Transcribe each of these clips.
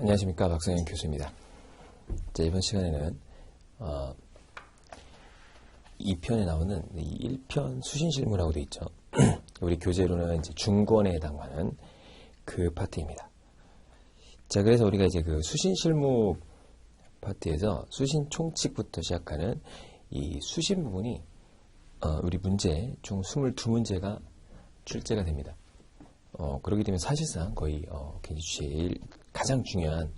안녕하십니까, 박성현 교수입니다. 자, 이번 시간에는 2편에 나오는 이 1편 수신실무라고 되어 있죠. 우리 교재로는 이제 중권에 해당하는 그 파트입니다. 자, 그래서 우리가 이제 그 수신실무 파트에서 수신 총칙부터 시작하는 이 수신 부분이 우리 문제 총 22문제가 출제가 됩니다. 그렇게 되면 사실상 거의 제일 가장 중요한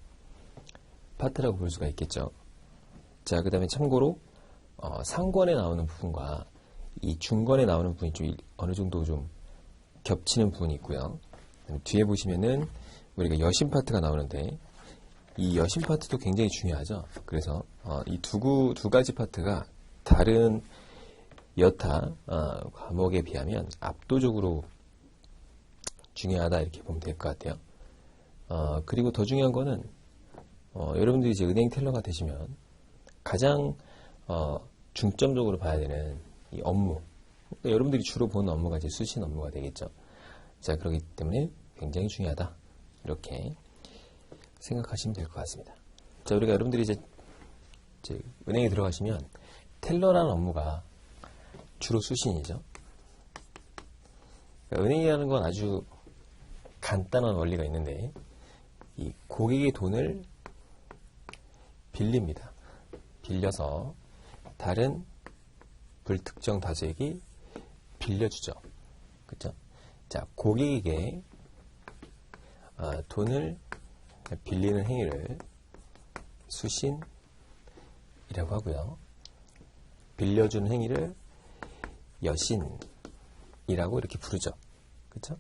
파트라고 볼 수가 있겠죠. 자, 그 다음에 참고로 상권에 나오는 부분과 이 중권에 나오는 부분이 좀 어느 정도 좀 겹치는 부분이 있고요. 뒤에 보시면은 우리가 여신 파트가 나오는데 이 여신 파트도 굉장히 중요하죠. 그래서 이 두 가지 파트가 다른 여타 과목에 비하면 압도적으로 중요하다 이렇게 보면 될 것 같아요. 그리고 더 중요한 거는 여러분들이 이제 은행 텔러가 되시면 가장 중점적으로 봐야 되는 이 업무, 그러니까 여러분들이 주로 보는 업무가 이제 수신 업무가 되겠죠. 자, 그렇기 때문에 굉장히 중요하다 이렇게 생각하시면 될 것 같습니다. 자, 우리가 여러분들이 이제 은행에 들어가시면 텔러라는 업무가 주로 수신이죠. 그러니까 은행이라는 건 아주 간단한 원리가 있는데 이 고객의 돈을 빌립니다. 빌려서 다른 불특정 다수에게 빌려주죠. 그렇죠? 자, 고객에게 돈을 빌리는 행위를 수신이라고 하고요. 빌려주는 행위를 여신이라고 이렇게 부르죠. 그렇죠?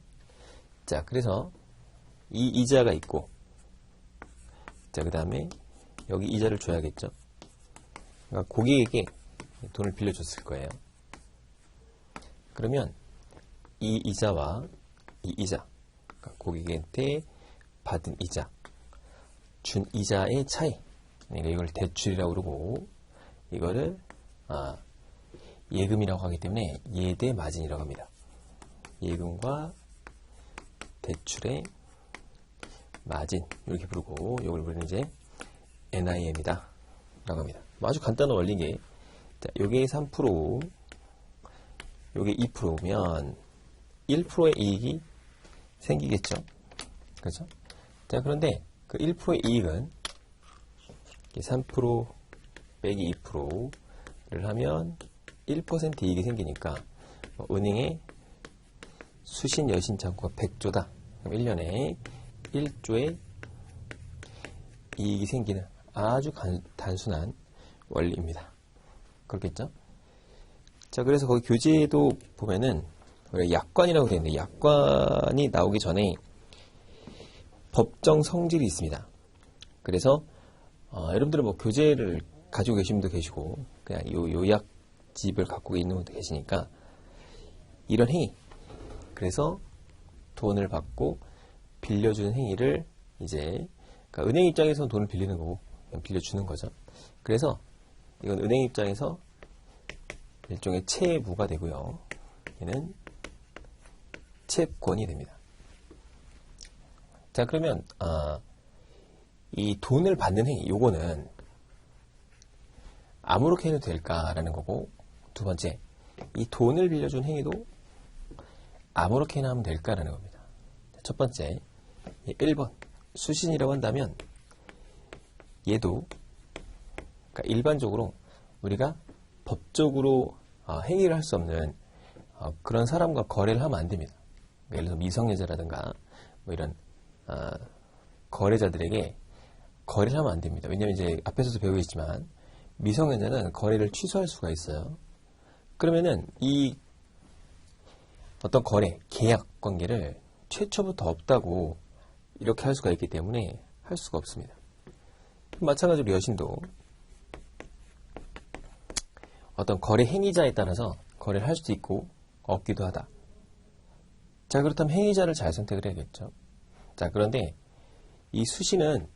자, 그래서 이 이자가 있고, 자, 그 다음에 여기 이자를 줘야겠죠. 그러니까 고객에게 돈을 빌려줬을 거예요. 그러면 이 이자와 이 이자, 그러니까 고객한테 받은 이자, 준 이자의 차이, 그러니까 이걸 대출이라고 그러고, 이거를 예금이라고 하기 때문에 예대 마진이라고 합니다. 예금과 대출의 마진 이렇게 부르고, 이걸 우리는 이제 NIM이다 라고 합니다. 아주 간단한 원리게, 자, 요게 3%, 요게 2%면 1%의 이익이 생기겠죠. 그렇죠? 자, 그런데 그 1%의 이익은 3% 빼기 2%를 하면 1% 이익이 생기니까 은행에 수신 여신 잔고가 100조다. 그럼 1년에 1조의 이익이 생기는 아주 단순한 원리입니다. 그렇겠죠? 자, 그래서 거기 교재에도 보면은 약관이라고 되어 있는데, 약관이 나오기 전에 법정 성질이 있습니다. 그래서 여러분들은 뭐 교재를 가지고 계신 분도 계시고 그냥 요약집을 갖고 있는 분도 계시니까 이런 행위, 그래서 돈을 받고 빌려주는 행위를 이제, 그러니까 은행 입장에서는 돈을 빌리는 거고 그냥 빌려주는 거죠. 그래서 이건 은행 입장에서 일종의 채무가 되고요. 얘는 채권이 됩니다. 자, 그러면 이 돈을 받는 행위, 요거는 아무렇게 해도 될까라는 거고, 두 번째, 이 돈을 빌려준 행위도 아무렇게나 하면 될까라는 겁니다. 첫 번째, 1번 수신이라고 한다면 얘도, 그러니까 일반적으로 우리가 법적으로 행위를 할 수 없는 그런 사람과 거래를 하면 안 됩니다. 예를 들어서 미성년자라든가 뭐 이런 거래자들에게 거래를 하면 안 됩니다. 왜냐하면 이제 앞에서도 배우겠지만 미성년자는 거래를 취소할 수가 있어요. 그러면은 이 어떤 거래, 계약 관계를 최초부터 없다고 이렇게 할 수가 있기 때문에 할 수가 없습니다. 마찬가지로 여신도 어떤 거래 행위자에 따라서 거래를 할 수도 있고 없기도 하다. 자, 그렇다면 행위자를 잘 선택을 해야겠죠. 자, 그런데 이 수신은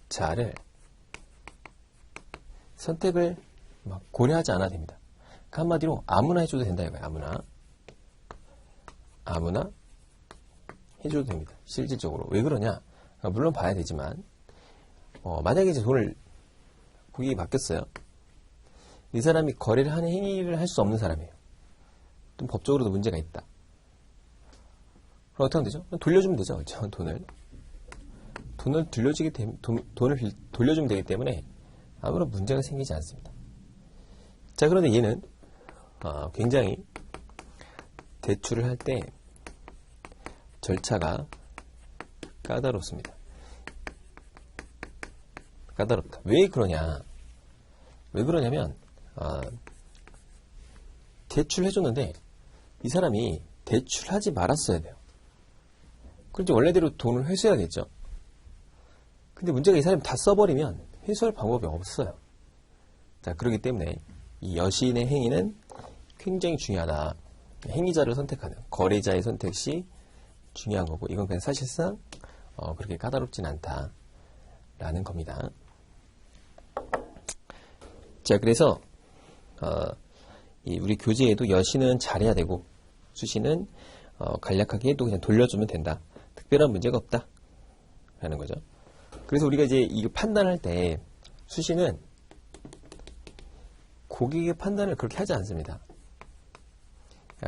행위자를 선택을 막 고려하지 않아도 됩니다. 그러니까 한마디로 아무나 해줘도 된다 이거예요. 아무나 해줘도 됩니다. 실질적으로. 왜 그러냐? 물론 봐야 되지만, 만약에 이제 돈을, 고객이 바뀌었어요. 이 사람이 거래를 하는 행위를 할 수 없는 사람이에요. 또 법적으로도 문제가 있다. 그럼 어떻게 하면 되죠? 돌려주면 되죠. 그렇죠? 돈을 돌려주면 되기 때문에 아무런 문제가 생기지 않습니다. 자, 그런데 얘는 굉장히 대출을 할 때 절차가 까다롭습니다. 까다롭다. 왜 그러냐면 대출해줬는데 이 사람이 대출하지 말았어야 돼요. 그럼 이제 원래대로 돈을 회수해야겠죠. 근데 문제가 이 사람이 다 써버리면 회수할 방법이 없어요. 자, 그렇기 때문에 이 여신의 행위는 굉장히 중요하다. 행위자를 선택하는 거래자의 선택 시 중요한 거고, 이건 그냥 사실상 그렇게 까다롭진 않다라는 겁니다. 자, 그래서 우리 교재에도 여신은 잘해야 되고 수신은 간략하게 해도 그냥 돌려주면 된다. 특별한 문제가 없다 라는 거죠. 그래서 우리가 이제 이거 판단할 때 수신은 고객의 판단을 그렇게 하지 않습니다.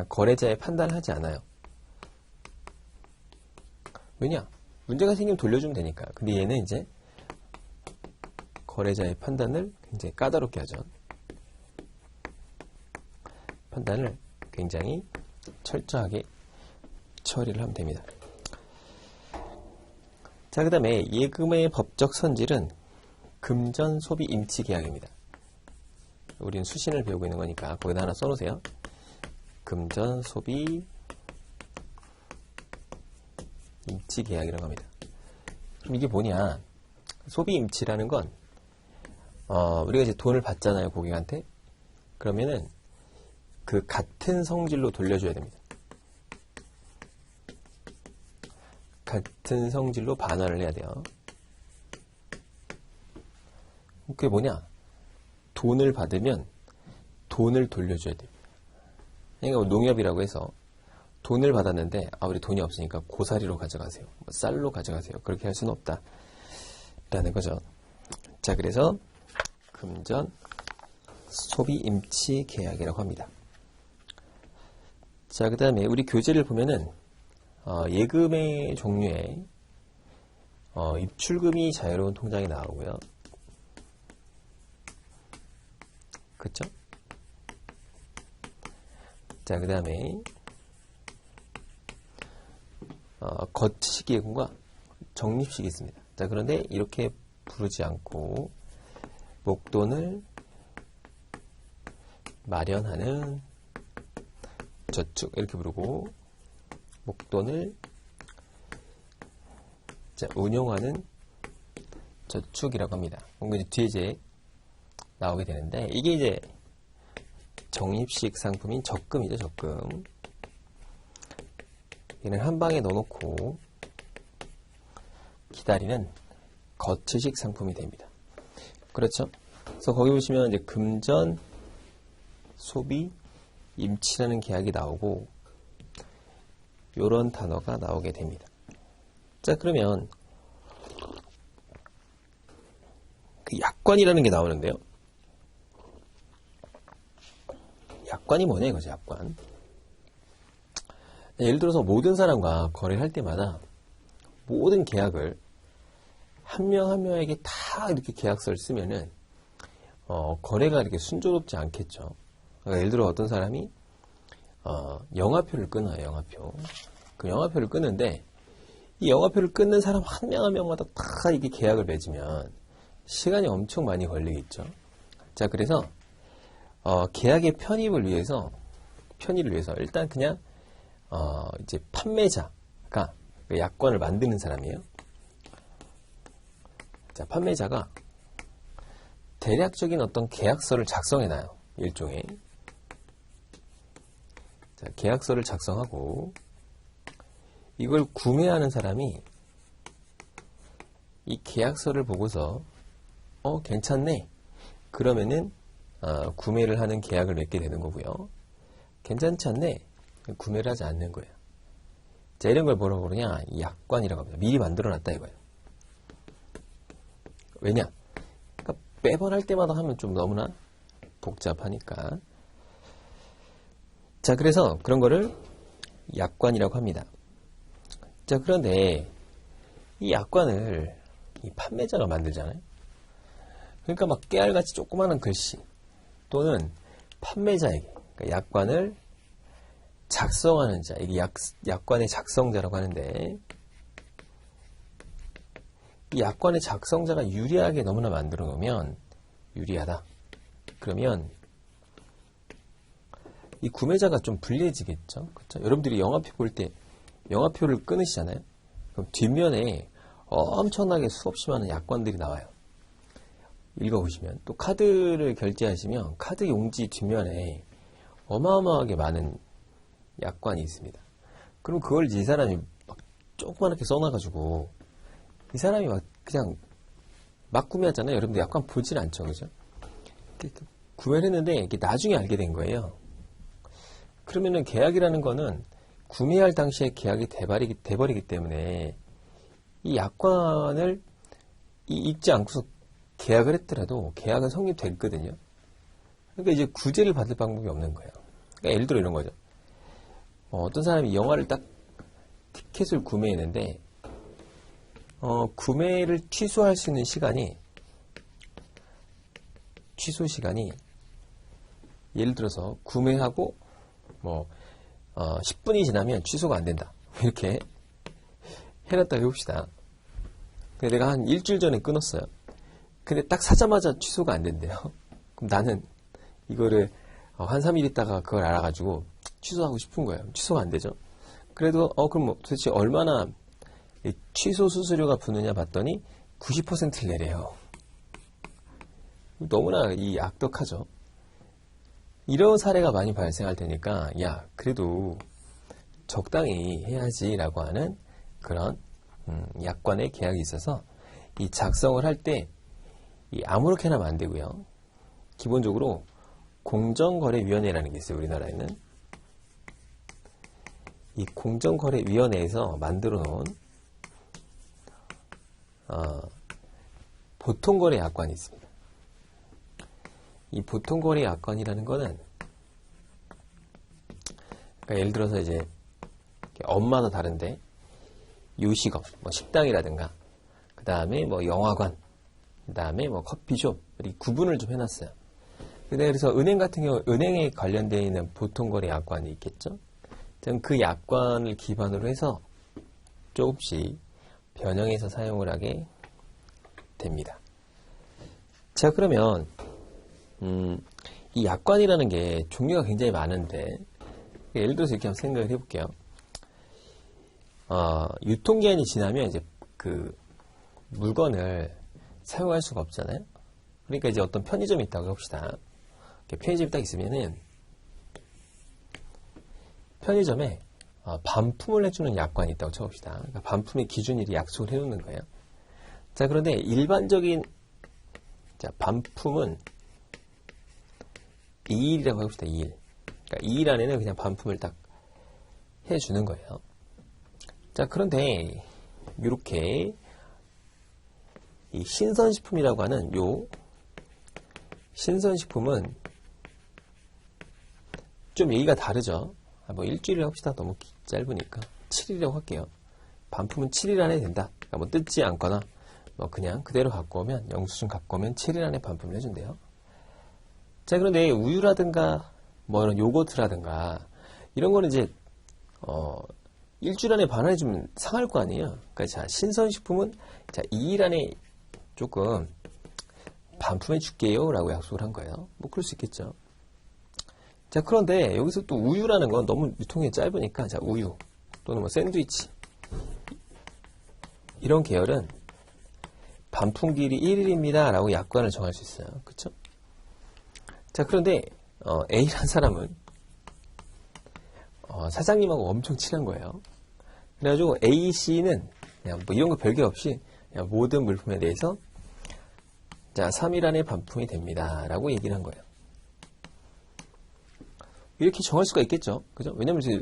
거래자의 판단을 하지 않아요. 왜냐? 문제가 생기면 돌려주면 되니까. 근데 얘는 이제 거래자의 판단을 굉장히 까다롭게 하죠. 판단을 굉장히 철저하게 처리를 하면 됩니다. 자, 그 다음에 예금의 법적 선질은 금전 소비 임치 계약입니다. 우리는 수신을 배우고 있는 거니까 거기다 하나 써놓으세요. 금전 소비 임치 계약이라고 합니다. 그럼 이게 뭐냐? 소비 임치라는 건 우리가 이제 돈을 받잖아요, 고객한테. 그러면은 그 같은 성질로 돌려줘야 됩니다. 같은 성질로 반환을 해야 돼요. 그게 뭐냐? 돈을 받으면 돈을 돌려줘야 됩니다. 그러니까 농협이라고 해서 돈을 받았는데 우리 돈이 없으니까 고사리로 가져가세요. 쌀로 가져가세요. 그렇게 할 수는 없다 라는 거죠. 자, 그래서 금전 소비 임치 계약이라고 합니다. 자, 그 다음에 우리 교재를 보면은 예금의 종류에 입출금이 자유로운 통장이 나오고요. 그쵸? 자, 그 다음에 거치식 예금과 적립식이 있습니다. 자, 그런데 이렇게 부르지 않고 목돈을 마련하는 저축 이렇게 부르고, 목돈을 운용하는 저축이라고 합니다. 뭔가 이제 뒤에 이제 나오게 되는데, 이게 이제 적립식 상품인 적금이죠, 적금. 얘는 한 방에 넣어놓고 기다리는 거치식 상품이 됩니다. 그렇죠? 그래서 거기 보시면 이제 금전 소비 임치라는 계약이 나오고 이런 단어가 나오게 됩니다. 자, 그러면 그 약관이라는 게 나오는데요. 약관이 뭐냐 이거죠, 약관. 예를 들어서 모든 사람과 거래를 할 때마다 모든 계약을 한 명 한 명에게 다 이렇게 계약서를 쓰면은 거래가 이렇게 순조롭지 않겠죠. 그러니까 예를 들어 어떤 사람이 영화표를 끊어요. 영화표. 그 영화표를 끊는데 이 영화표를 끊는 사람 한 명 한 명마다 다 이게 계약을 맺으면 시간이 엄청 많이 걸리겠죠. 자, 그래서 계약의 편의를 위해서 일단 그냥 이제 판매자가 그 약관을 만드는 사람이에요. 자, 판매자가 대략적인 어떤 계약서를 작성해놔요. 일종의. 자, 계약서를 작성하고 이걸 구매하는 사람이 이 계약서를 보고서 괜찮네. 그러면은 구매를 하는 계약을 맺게 되는 거고요. 괜찮지 않네. 구매를 하지 않는 거예요. 자, 이런 걸 뭐라고 그러냐? 약관이라고 합니다. 미리 만들어 놨다 이거예요. 왜냐? 그러니까 매번 할 때마다 하면 좀 너무나 복잡하니까. 자, 그래서 그런 거를 약관이라고 합니다. 자, 그런데 이 약관을 이 판매자가 만들잖아요. 그러니까 막 깨알같이 조그마한 글씨 또는 판매자에게 그러니까 약관을 작성하는 자, 이게 약관의 작성자라고 하는데 이 약관의 작성자가 유리하게 너무나 만들어 놓으면 유리하다. 그러면 이 구매자가 좀 불리해지겠죠. 그렇죠? 여러분들이 영화표 볼 때 영화표를 끊으시잖아요. 그럼 뒷면에 엄청나게 수없이 많은 약관들이 나와요. 읽어보시면 또 카드를 결제하시면 카드 용지 뒷면에 어마어마하게 많은 약관이 있습니다. 그럼 그걸 이 사람이 막 조그맣게 써놔가지고 이 사람이 막 그냥 막 구매하잖아요. 여러분들 약관 보진 않죠, 그죠? 구매를 했는데 이게 나중에 알게 된 거예요. 그러면은 계약이라는 거는 구매할 당시에 계약이 돼버리기 때문에 이 약관을 읽지 않고서 계약을 했더라도 계약은 성립됐거든요. 그러니까 이제 구제를 받을 방법이 없는 거예요. 그러니까 예를 들어 이런 거죠. 어떤 사람이 영화를 딱 티켓을 구매했는데 구매를 취소할 수 있는 시간이 취소 시간이 예를 들어서 구매하고 10분이 지나면 취소가 안 된다. 이렇게 해놨다고 해봅시다. 근데 내가 한 일주일 전에 끊었어요. 근데 딱 사자마자 취소가 안 된대요. 그럼 나는 이거를 한 3일 있다가 그걸 알아가지고 취소하고 싶은 거예요. 취소가 안 되죠. 그래도 그럼 도대체 얼마나 취소 수수료가 붙느냐 봤더니 90%를 내래요. 너무나 이 악덕하죠. 이런 사례가 많이 발생할 테니까 야 그래도 적당히 해야지라고 하는 그런 약관의 계약이 있어서 이 작성을 할 때 아무렇게나 하면 안 되고요. 기본적으로 공정거래위원회라는 게 있어요. 우리나라에는 이 공정거래위원회에서 만들어 놓은 보통거래 약관이 있습니다. 이 보통거래 약관이라는 거는 그러니까 예를 들어서 이제 업마다 다른데 요식업, 식당이라든가 그 다음에 영화관, 그 다음에 커피숍 이렇게 구분을 좀 해놨어요. 그래서 은행 같은 경우 은행에 관련되어 있는 보통거래 약관이 있겠죠. 그 약관을 기반으로 해서 조금씩 변형해서 사용을 하게 됩니다. 자, 그러면 이 약관이라는 게 종류가 굉장히 많은데 예를 들어서 이렇게 한번 생각을 해볼게요. 유통기한이 지나면 이제 그 물건을 사용할 수가 없잖아요. 그러니까 이제 어떤 편의점이 있다고 합시다. 편의점이 딱 있으면은 편의점에 반품을 해주는 약관이 있다고 쳐봅시다. 그러니까 반품의 기준일이 약속을 해놓는 거예요. 자, 그런데 일반적인 반품은 2일이라고 해봅시다. 2일. 그러니까 2일 안에는 그냥 반품을 딱 해주는 거예요. 자, 그런데 이렇게 이 신선식품이라고 하는 요 신선식품은 좀 얘기가 다르죠. 일주일이라고 합시다. 너무 짧으니까 7일이라고 할게요. 반품은 7일 안에 된다. 그러니까 뜯지 않거나 그냥 그대로 갖고 오면 영수증 갖고 오면 7일 안에 반품을 해준대요. 자, 그런데 우유라든가 이런 요거트라든가 이런 거는 이제 일주일 안에 반환해주면 상할 거 아니에요. 그러니까 신선식품은 2일 안에 조금 반품해 줄게요 라고 약속을 한 거예요. 그럴 수 있겠죠. 자, 그런데 여기서 또 우유라는 건 너무 유통이 짧으니까 우유 또는 샌드위치 이런 계열은 반품기일이 1일입니다 라고 약관을 정할 수 있어요. 그쵸? 자, 그런데 A라는 사람은 사장님하고 엄청 친한 거예요. 그래가지고 A씨는 그냥 이런 거 별게 없이 그냥 모든 물품에 대해서 3일 안에 반품이 됩니다 라고 얘기를 한 거예요. 이렇게 정할 수가 있겠죠. 그죠? 왜냐면 이제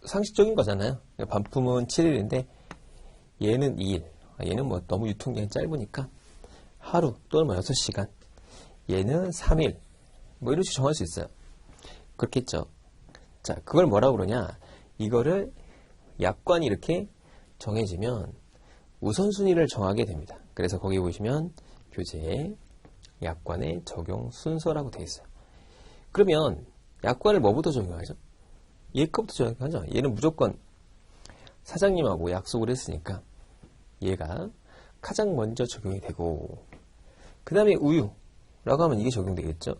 상식적인 거잖아요. 반품은 7일인데 얘는 2일. 얘는 너무 유통기한이 짧으니까 하루 또는 뭐 6시간, 얘는 3일, 뭐 이런 식으로 정할 수 있어요. 그렇겠죠. 자, 그걸 뭐라고 그러냐? 이거를 약관이 이렇게 정해지면 우선순위를 정하게 됩니다. 그래서 거기 보시면 교재에 약관의 적용 순서라고 되어 있어요. 그러면 약관을 뭐부터 적용하죠? 얘 거부터 적용하죠. 얘는 무조건 사장님하고 약속을 했으니까 얘가 가장 먼저 적용이 되고, 그 다음에 우유라고 하면 이게 적용되겠죠.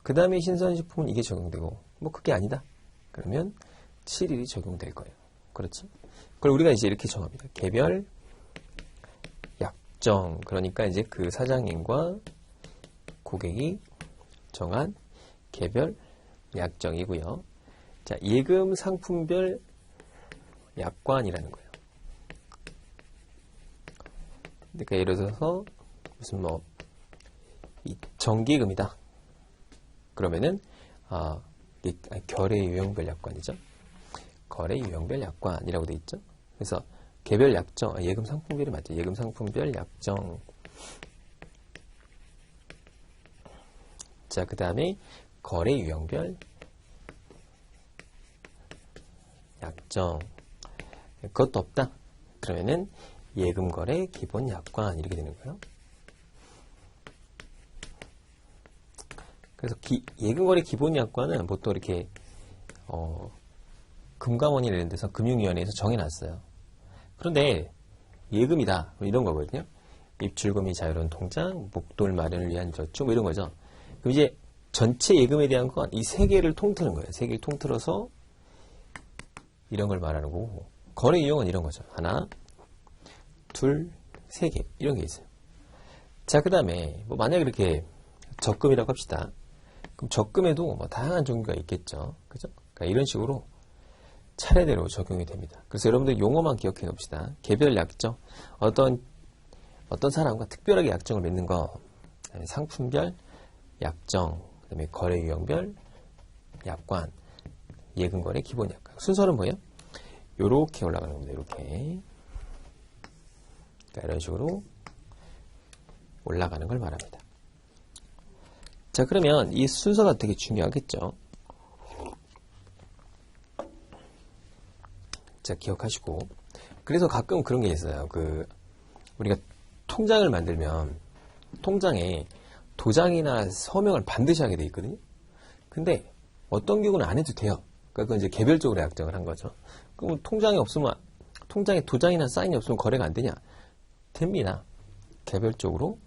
그 다음에 신선식품은 이게 적용되고, 뭐 그게 아니다 그러면 7일이 적용될 거예요. 그렇죠? 그걸 우리가 이제 이렇게 정합니다. 개별 약정, 그러니까 이제 그 사장님과 고객이 정한 개별 약정이고요. 자, 예금 상품별 약관이라는 거예요. 그러니까 예를 들어서 무슨 뭐 이 정기금이다. 그러면은 거래 유형별 약관이죠. 거래 유형별 약관이라고 돼 있죠. 그래서 개별 약정, 예금 상품별이 맞죠. 예금 상품별 약정. 자, 그 다음에 거래 유형별 약정. 그것도 없다. 그러면은 예금 거래 기본 약관 이렇게 되는 거예요. 그래서 예금 거래 기본 약관은 보통 이렇게 금감원이나 이런 데서 금융위원회에서 정해놨어요. 그런데 예금이다 이런 거거든요. 입출금 및 자유로운 통장, 목돈 마련을 위한 저축 뭐 이런 거죠. 그럼 이제 전체 예금에 대한 건 이 세 개를 통틀는 거예요. 세 개를 통틀어서 이런 걸 말하는 거고, 거래 유형은 이런 거죠. 하나, 둘, 세 개 이런 게 있어요. 자, 그 다음에 뭐 만약에 이렇게 적금이라고 합시다. 그럼 적금에도 뭐 다양한 종류가 있겠죠. 그죠? 그러니까 이런 식으로 차례대로 적용이 됩니다. 그래서 여러분들 용어만 기억해 놓읍시다. 개별 약정, 어떤 사람과 특별하게 약정을 맺는 거, 상품별 약정, 그다음에 거래 유형별 약관, 예금 거래 기본 약관. 순서는 뭐예요? 요렇게 올라가는 겁니다. 이렇게. 그러니까 이런 식으로 올라가는 걸 말합니다. 자, 그러면 이 순서가 되게 중요하겠죠. 자, 기억하시고. 그래서 가끔 그런 게 있어요. 우리가 통장을 만들면 통장에 도장이나 서명을 반드시 하게 돼 있거든요. 근데 어떤 경우는 안 해도 돼요. 그러니까 그건 이제 개별적으로 약정을 한 거죠. 그럼 통장에 도장이나 사인이 없으면 거래가 안 되냐? 됩니다. 개별적으로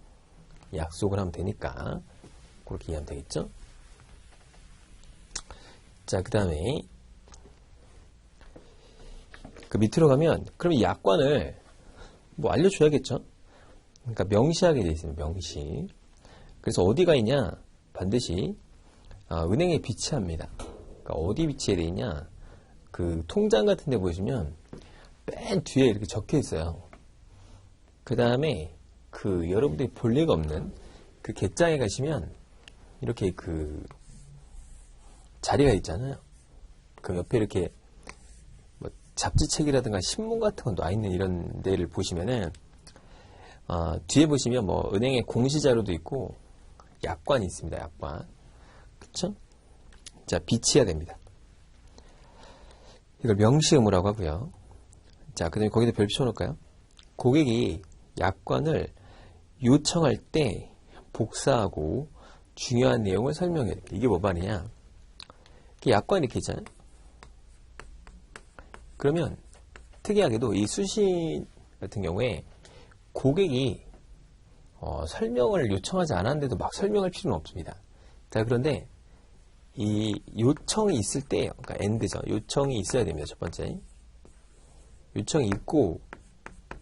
약속을 하면 되니까 그렇게 이해하면 되겠죠. 자, 그 다음에 그 밑으로 가면 그럼 이 약관을 뭐 알려줘야겠죠. 그러니까 명시하게 돼 있습니다. 명시. 그래서 어디가 있냐? 반드시 은행에 비치합니다. 그러니까 어디 비치해 돼 있냐? 그 통장 같은 데 보시면 맨 뒤에 이렇게 적혀 있어요. 그 다음에 여러분들이 볼 리가 없는 그 객장에 가시면 이렇게 그 자리가 있잖아요. 그 옆에 이렇게 뭐 잡지책이라든가 신문 같은 거 놔 있는 이런 데를 보시면은 뒤에 보시면 뭐 은행의 공시자료도 있고 약관이 있습니다. 약관. 그쵸? 자, 비치해야 됩니다. 이걸 명시 의무라고 하고요. 자, 그 다음에 거기다 별 붙여놓을까요? 고객이 약관을 요청할 때 복사하고 중요한 내용을 설명해야 됩니다. 이게 뭐 말이냐? 약관이 이렇게 있잖아요. 그러면 특이하게도 이 수신 같은 경우에 고객이 설명을 요청하지 않았는데도 막 설명할 필요는 없습니다. 자, 그런데 이 요청이 있을 때예요. 그러니까 AND죠. 요청이 있어야 됩니다. 첫 번째. 요청이 있고,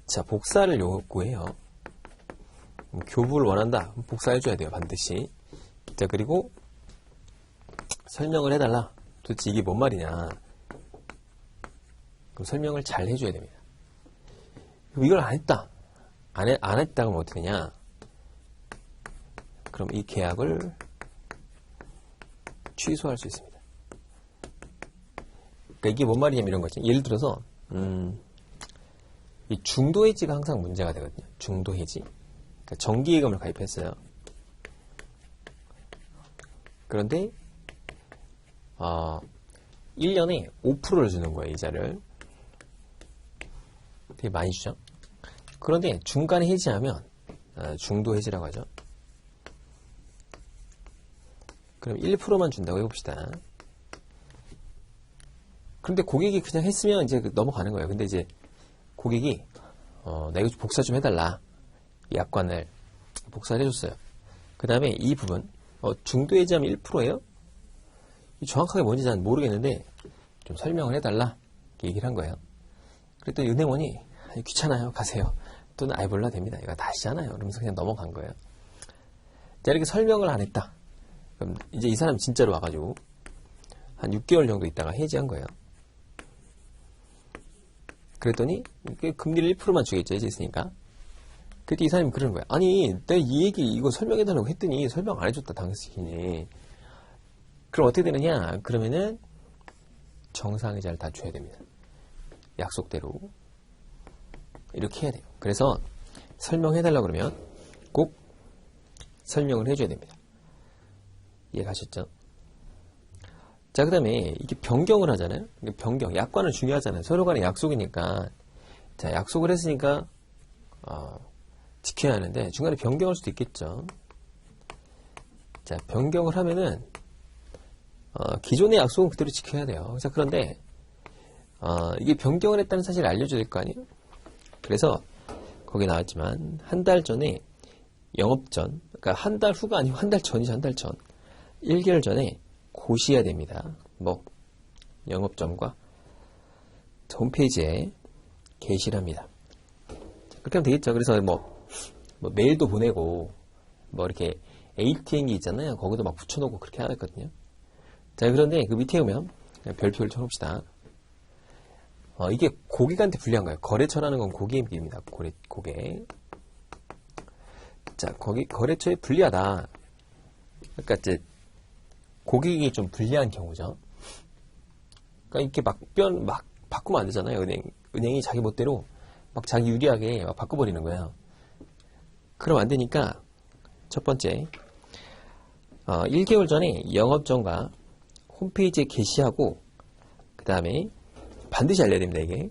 자, 복사를 요구해요. 교부를 원한다. 복사해줘야 돼요. 반드시. 자, 그리고 설명을 해달라. 도대체 이게 뭔 말이냐. 그럼 설명을 잘 해줘야 됩니다. 이걸 안 했다. 안 했다 그러면 어떻게 되냐. 그럼 이 계약을 취소할 수 있습니다. 그러니까 이게 뭔 말이냐면 이런 거죠. 예를 들어서 이 중도 해지가 항상 문제가 되거든요. 중도 해지. 그러니까 정기예금을 가입했어요. 그런데 1년에 5%를 주는 거예요, 이자를. 되게 많이 주죠. 그런데 중간에 해지하면 중도 해지라고 하죠. 그럼 1%만 준다고 해봅시다. 그런데 고객이 그냥 했으면 이제 넘어가는 거예요. 근데 이제 고객이 나 이거 복사 좀 해달라. 이 약관을 복사를 해줬어요. 그 다음에 이 부분 중도 해지하면 1%예요? 정확하게 뭔지 잘 모르겠는데 좀 설명을 해달라 얘기를 한 거예요. 그랬더니 은행원이 귀찮아요, 가세요. 또는 몰라 됩니다. 이거 다 아시잖아요. 그러면서 그냥 넘어간 거예요. 자, 이렇게 설명을 안 했다. 그럼 이제 이 사람 진짜로 와가지고 한 6개월 정도 있다가 해지한 거예요. 그랬더니 금리를 1%만 주겠죠, 해지했으니까. 그때 이 사람이 그러는 거야. 아니, 내가 이 얘기 이거 설명해달라고 했더니 설명 안 해줬다, 당신이. 그럼 어떻게 되느냐? 그러면은 정상이자를 다 줘야 됩니다. 약속대로. 이렇게 해야 돼요. 그래서 설명해달라고 그러면 꼭 설명을 해줘야 됩니다. 이해가셨죠? 자, 그 다음에 이게 변경을 하잖아요. 변경, 약관은 중요하잖아요. 서로 간의 약속이니까. 자, 약속을 했으니까 지켜야 하는데 중간에 변경할 수도 있겠죠. 자, 변경을 하면은 기존의 약속은 그대로 지켜야 돼요. 자, 그런데 이게 변경을 했다는 사실을 알려줘야 될 거 아니에요? 그래서 거기 나왔지만 한 달 전에 영업전, 그러니까 한 달 후가 아니고 한 달 전이죠. 한 달 전. 1개월 전에 고시해야 됩니다. 뭐 영업점과 홈페이지에 게시를 합니다. 그렇게 하면 되겠죠. 그래서 뭐 메일도 보내고 뭐 이렇게 ATM기 있잖아요. 거기도 막 붙여놓고 그렇게 하거든요. 자, 그런데 그 밑에 오면 별표를 쳐놓읍시다. 이게 고객한테 불리한 거예요. 거래처라는 건 고객입니다. 고객. 자, 거기 거래처에 불리하다. 그러니까 이제 고객이 좀 불리한 경우죠. 그러니까 이렇게 막 바꾸면 안 되잖아요. 은행이 자기 멋대로 막 자기 유리하게 막 바꿔버리는 거예요. 그럼 안 되니까 첫 번째 1개월 전에 영업전과 홈페이지에 게시하고 그 다음에 반드시 알려야 됩니다. 이게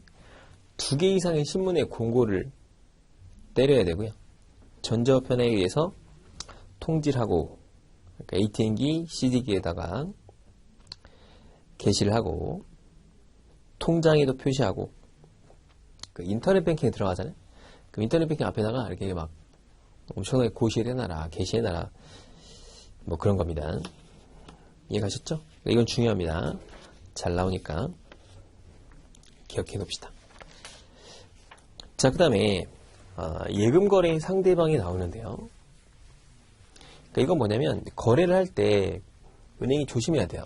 2개 이상의 신문에 공고를 때려야 되고요. 전자우편에 의해서 통지하고 그러니까 ATM기, CD기에다가 게시를 하고 통장에도 표시하고 그 인터넷 뱅킹에 들어가잖아요. 그 인터넷 뱅킹 앞에다가 이렇게 막 엄청나게 고시를 해놔라, 게시해놔라 뭐 그런 겁니다. 이해가셨죠? 이건 중요합니다. 잘 나오니까 기억해 봅시다. 자, 그 다음에 예금거래 상대방이 나오는데요. 그러니까 이건 뭐냐면 거래를 할 때 은행이 조심해야 돼요.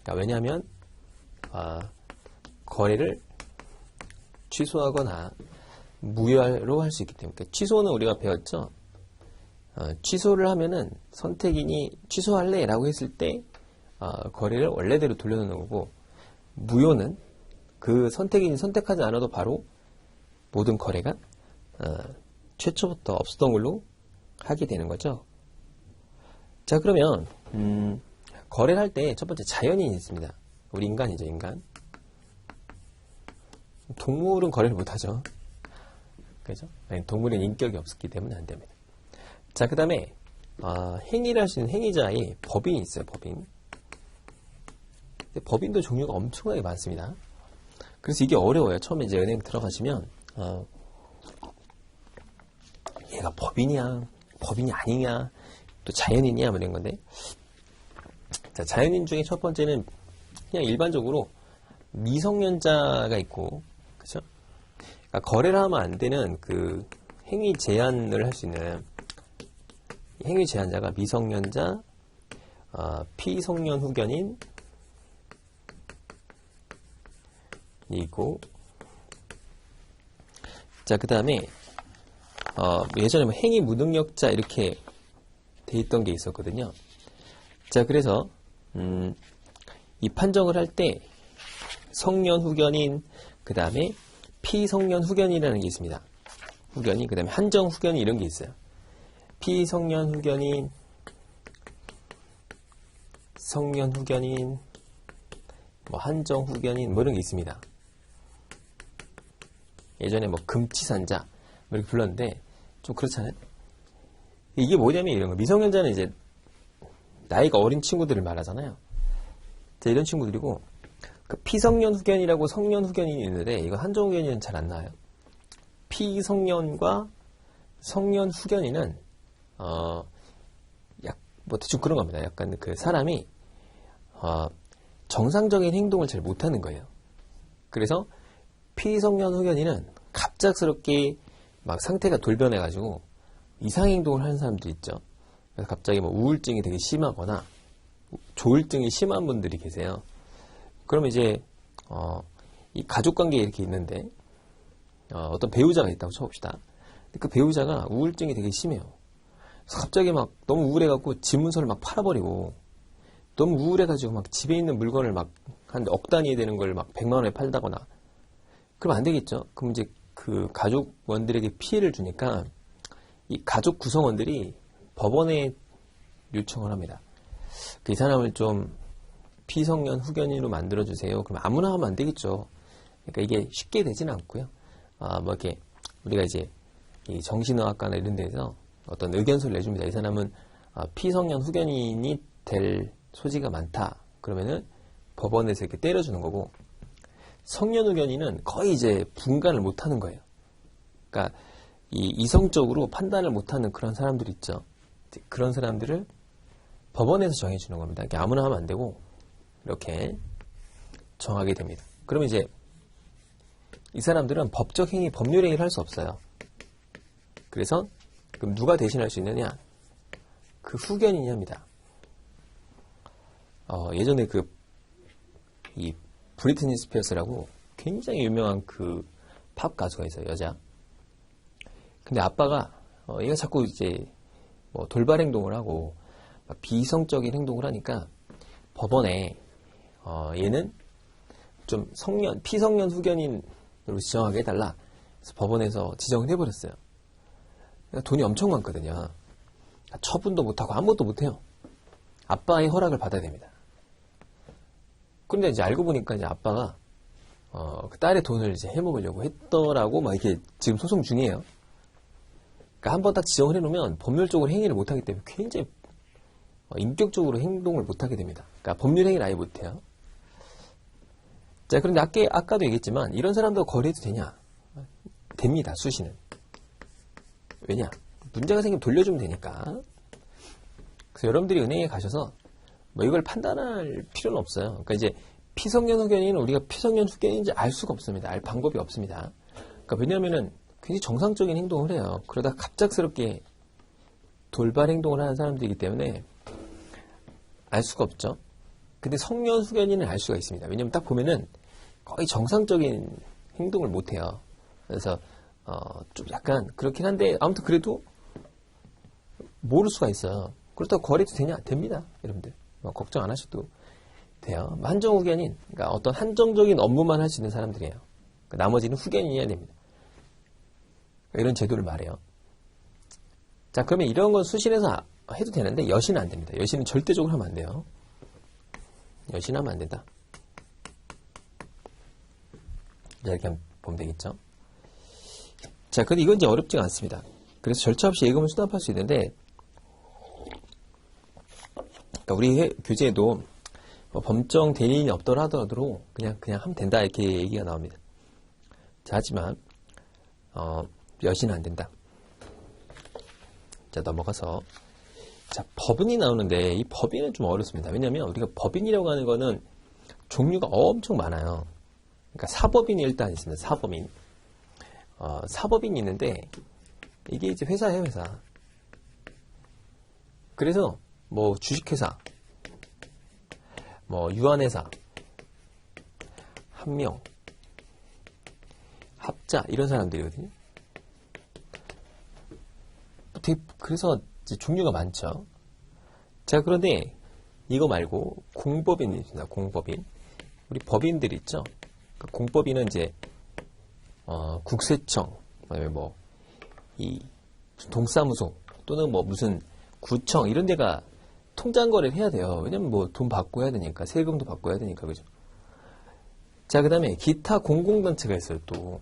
그러니까 왜냐하면 거래를 취소하거나 무효로 할 수 있기 때문에. 그러니까 취소는 우리가 배웠죠. 취소를 하면은 선택인이 취소할래 라고 했을 때 거래를 원래대로 돌려놓는 거고, 무효는 그 선택인이 선택하지 않아도 바로 모든 거래가 최초부터 없었던 걸로 하게 되는 거죠. 자, 그러면 거래를 할 때 첫 번째 자연인이 있습니다. 우리 인간이죠, 인간. 동물은 거래를 못하죠. 그죠? 동물은 인격이 없었기 때문에 안 됩니다. 자, 그 다음에 행위를 할 수 있는 행위자의 법인이 있어요. 법인. 법인도 종류가 엄청나게 많습니다. 그래서 이게 어려워요. 처음에 이제 은행 들어가시면 얘가 법인이야, 법인이 아니냐, 또 자연인이야, 뭐 이런 건데. 자, 자연인 중에 첫 번째는 그냥 일반적으로 미성년자가 있고, 그죠? 그러니까 거래를 하면 안 되는 그 행위 제한을 할 수 있는 행위 제한자가 미성년자, 피성년 후견인 있고, 자, 그 다음에 예전에 뭐 행위 무능력자 이렇게 돼 있던 게 있었거든요. 자, 그래서 이 판정을 할 때 성년 후견인, 그 다음에 피성년 후견인이라는 게 있습니다. 후견인, 그 다음에 한정 후견인 이런 게 있어요. 피성년 후견인, 성년 후견인, 뭐 한정 후견인 뭐 이런 게 있습니다. 예전에 뭐 금치산자 뭐 이렇게 불렀는데 좀 그렇잖아요. 이게 뭐냐면 이런 거. 미성년자는 이제 나이가 어린 친구들을 말하잖아요. 자, 이런 친구들이고, 그 피성년 후견이라고 성년 후견인이 있는데 이거 한정 후견인은 잘 안 나와요. 피성년과 성년 후견인은 뭐 대충 그런 겁니다. 약간 그 사람이 정상적인 행동을 잘 못하는 거예요. 그래서 피성년 후견인은 갑작스럽게 막 상태가 돌변해가지고 이상행동을 하는 사람도 있죠. 그래서 갑자기 뭐 우울증이 되게 심하거나 조울증이 심한 분들이 계세요. 그러면 이제 이 가족관계에 이렇게 있는데 어떤 배우자가 있다고 쳐봅시다. 근데 그 배우자가 우울증이 되게 심해요. 그래서 갑자기 막 너무 우울해갖고 집문서를 막 팔아버리고, 너무 우울해가지고 막 집에 있는 물건을 막 한 억 단위 되는 걸 막 100만 원에 팔다거나, 그럼 안 되겠죠. 그럼 이제 그 가족원들에게 피해를 주니까 이 가족 구성원들이 법원에 요청을 합니다. 이 사람을 좀 피성년 후견인으로 만들어주세요. 그럼 아무나 하면 안 되겠죠. 그러니까 이게 쉽게 되지는 않고요. 뭐 이렇게 우리가 이제 이 정신의학과나 이런 데서 어떤 의견서를 내줍니다. 이 사람은 피성년 후견인이 될 소지가 많다. 그러면은 법원에서 이렇게 때려주는 거고, 성년 후견인은 거의 이제 분간을 못하는 거예요. 그러니까 이 이성적으로 판단을 못하는 그런 사람들 있죠. 그런 사람들을 법원에서 정해주는 겁니다. 이렇게 아무나 하면 안 되고 이렇게 정하게 됩니다. 그러면 이제 이 사람들은 법적 행위, 법률 행위를 할 수 없어요. 그래서 그럼 누가 대신할 수 있느냐? 그 후견인이 합니다. 예전에 이 브리트니 스피어스라고 굉장히 유명한 그 팝 가수가 있어요, 여자. 근데 아빠가 얘가 자꾸 이제 뭐 돌발 행동을 하고 비성적인 행동을 하니까 법원에 얘는 좀 피성년 후견인으로 지정하게 해달라. 그래서 법원에서 지정을 해버렸어요. 그러니까 돈이 엄청 많거든요. 처분도 못하고 아무것도 못해요. 아빠의 허락을 받아야 됩니다. 그런데 이제 알고 보니까 이제 아빠가 그 딸의 돈을 이제 해먹으려고 했더라고 막 이렇게 지금 소송 중이에요. 그러니까 한번 딱 지정을 해놓으면 법률적으로 행위를 못하기 때문에 굉장히 인격적으로 행동을 못하게 됩니다. 그러니까 법률 행위를 아예 못해요. 자, 그런데 아까도 얘기했지만 이런 사람도 거래해도 되냐? 됩니다. 수시는. 왜냐? 문제가 생기면 돌려주면 되니까. 그래서 여러분들이 은행에 가셔서 뭐 이걸 판단할 필요는 없어요. 그러니까 이제 피성년 후견인은 우리가 피성년 후견인지 알 수가 없습니다. 알 방법이 없습니다. 그러니까 왜냐하면은 굉장히 정상적인 행동을 해요. 그러다 갑작스럽게 돌발 행동을 하는 사람들이기 때문에 알 수가 없죠. 근데 성년 후견인은 알 수가 있습니다. 왜냐하면 딱 보면은 거의 정상적인 행동을 못 해요. 그래서 좀 약간 그렇긴 한데 아무튼 그래도 모를 수가 있어요. 그렇다고 거래도 되냐? 됩니다. 여러분들. 걱정 안 하셔도 돼요. 한정 후견인, 그러니까 어떤 한정적인 업무만 할 수 있는 사람들이에요. 그러니까 나머지는 후견인이어야 됩니다. 그러니까 이런 제도를 말해요. 자, 그러면 이런 건 수신해서 해도 되는데 여신은 안 됩니다. 여신은 절대적으로 하면 안 돼요. 여신하면 안 된다. 자, 이렇게 한번 보면 되겠죠. 자, 근데 이건 이제 어렵지가 않습니다. 그래서 절차 없이 예금을 수납할 수 있는데, 그러니까 우리 교재에도 뭐 범정 대리인이 없더라 하더라도 그냥 하면 된다 이렇게 얘기가 나옵니다. 자, 하지만 여신은 안 된다. 자, 넘어가서 자, 법인이 나오는데 이 법인은 좀 어렵습니다. 왜냐하면 우리가 법인이라고 하는 거는 종류가 엄청 많아요. 그러니까 사법인이 일단 있습니다. 사법인. 사법인이 있는데 이게 이제 회사예요, 회사. 그래서 뭐 주식회사, 뭐 유한회사, 한명, 합자 이런 사람들이거든요. 그래서 이제 종류가 많죠. 자, 그런데 이거 말고 공법인이 있습니다. 공법인. 우리 법인들 있죠. 그러니까 공법인은 이제 국세청, 뭐 이 동사무소 또는 뭐 무슨 구청 이런 데가 통장 거래를 해야 돼요. 왜냐면 뭐 돈 받고 해야 되니까, 세금도 받고 해야 되니까, 그죠? 자, 그 다음에 기타 공공단체가 있어요, 또.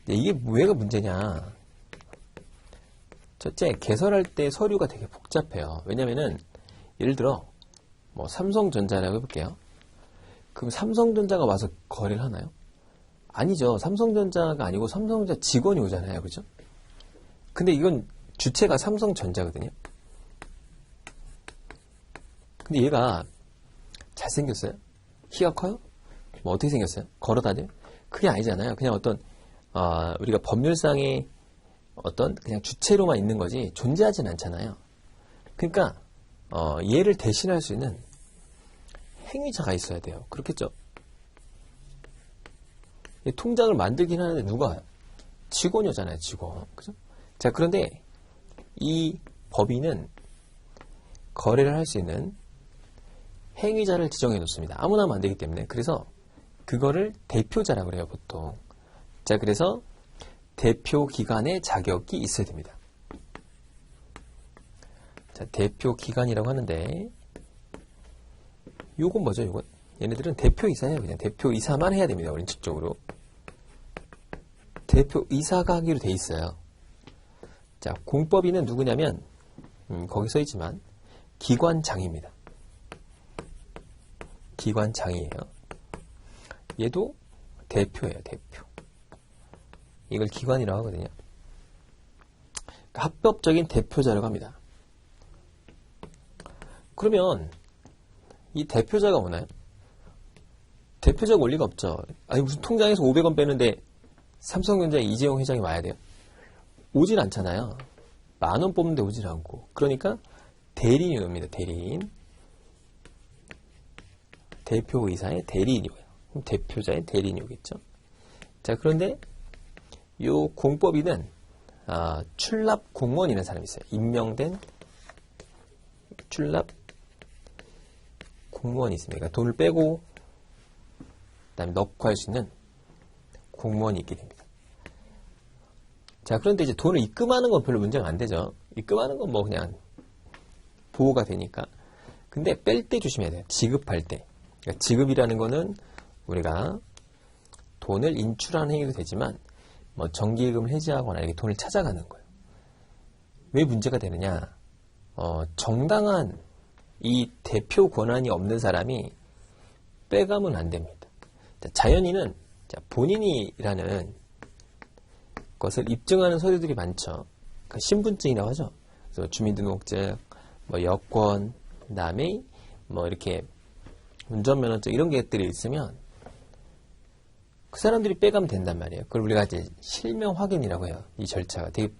이게 왜가 문제냐. 첫째, 개설할 때 서류가 되게 복잡해요. 왜냐면은, 예를 들어, 뭐, 삼성전자라고 해볼게요. 그럼 삼성전자가 와서 거래를 하나요? 아니죠. 삼성전자가 아니고 삼성전자 직원이 오잖아요. 그죠? 근데 이건 주체가 삼성전자거든요. 근데 얘가 잘생겼어요? 키가 커요? 뭐 어떻게 생겼어요? 걸어다녀요? 그게 아니잖아요. 그냥 어떤 우리가 법률상의 어떤 그냥 주체로만 있는 거지 존재하진 않잖아요. 그러니까 얘를 대신할 수 있는 행위자가 있어야 돼요. 그렇겠죠? 통장을 만들긴 하는데 누가? 직원이잖아요. 직원. 그죠? 자, 그런데 이 법인은 거래를 할 수 있는 행위자를 지정해 놓습니다. 아무나 하면 안 되기 때문에. 그래서 그거를 대표자라고 그래요, 보통. 자, 그래서 대표 기관의 자격이 있어야 됩니다. 자, 대표 기관이라고 하는데 요건 뭐죠, 요건? 얘네들은 대표이사예요. 그냥 대표이사만 해야 됩니다. 원칙적으로. 대표이사가 하기로 돼 있어요. 자, 공법인은 누구냐면 거기 써 있지만 기관장입니다. 기관장이에요. 얘도 대표예요. 대표. 이걸 기관이라고 하거든요. 그러니까 합법적인 대표자라고 합니다. 그러면 이 대표자가 오나요? 대표자가 올 리가 없죠. 아니 무슨 통장에서 500원 빼는데 삼성전자의 이재용 회장이 와야 돼요? 오질 않잖아요. 10,000원 뽑는데 오질 않고. 그러니까 대리인이 옵니다. 대리인. 대표이사의 대리인이 와요. 그럼 대표자의 대리인이 오겠죠. 자, 그런데 요 공법인은 출납 공무원이라는 사람이 있어요. 임명된 출납 공무원이 있습니다. 그러니까 돈을 빼고 그다음에 넣고 할 수 있는 공무원이 있게 됩니다. 자, 그런데 이제 돈을 입금하는 건 별로 문제가 안 되죠. 입금하는 건 뭐 그냥 보호가 되니까. 근데 뺄 때 조심해야 돼요. 지급할 때. 그러니까 지급이라는 거는 우리가 돈을 인출하는 행위도 되지만 뭐 정기예금을 해지하거나 이렇게 돈을 찾아가는 거예요. 왜 문제가 되느냐? 정당한 이 대표 권한이 없는 사람이 빼가면 안 됩니다. 자, 자연인은 본인이라는 것을 입증하는 서류들이 많죠. 그러니까 신분증이라고 하죠. 그래서 주민등록증, 뭐 여권, 그다음에 뭐 이렇게 운전면허증 이런 것들이 있으면 그 사람들이 빼가면 된단 말이에요. 그걸 우리가 이제 실명 확인이라고 해요. 이 절차가 되게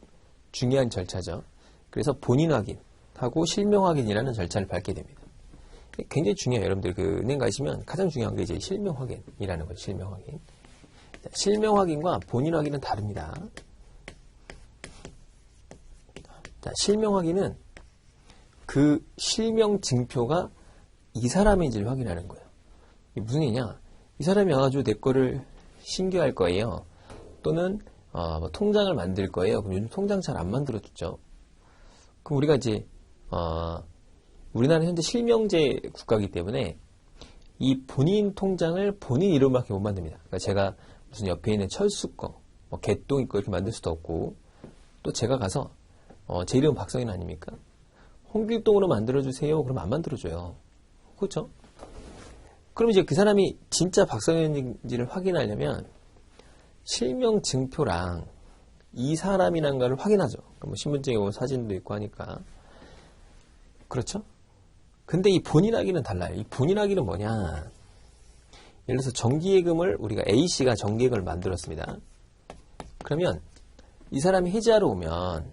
중요한 절차죠. 그래서 본인 확인하고 실명 확인이라는 절차를 밟게 됩니다. 굉장히 중요해요. 여러분들 그 은행 가시면 가장 중요한 게 이제 실명 확인이라는 거죠. 실명 확인. 자, 실명 확인과 본인 확인은 다릅니다. 자, 실명 확인은 그 실명 증표가 이 사람인지를 확인하는 거예요. 이게 무슨 얘기냐? 이 사람이 와가지고 내 거를 신규할 거예요. 또는 뭐 통장을 만들 거예요. 그럼 요즘 통장 잘 안 만들어주죠. 그럼 우리가 이제 우리나라는 현재 실명제 국가이기 때문에 이 본인 통장을 본인 이름밖에 못 만듭니다. 그러니까 제가 무슨 옆에 있는 철수 거, 뭐 개똥이 거 이렇게 만들 수도 없고, 또 제가 가서 제 이름은 박성인 아닙니까? 홍길동으로 만들어주세요. 그러면 안 만들어줘요. 그렇죠? 그럼 이제 그 사람이 진짜 박성현인지를 확인하려면 실명 증표랑 이 사람이란가를 확인하죠. 뭐 신분증에 보면 사진도 있고 하니까. 그렇죠? 근데 이 본인 확인은 달라요. 이 본인 확인은 뭐냐? 예를 들어서 정기예금을 우리가 A씨가 정기예금을 만들었습니다. 그러면 이 사람이 해지하러 오면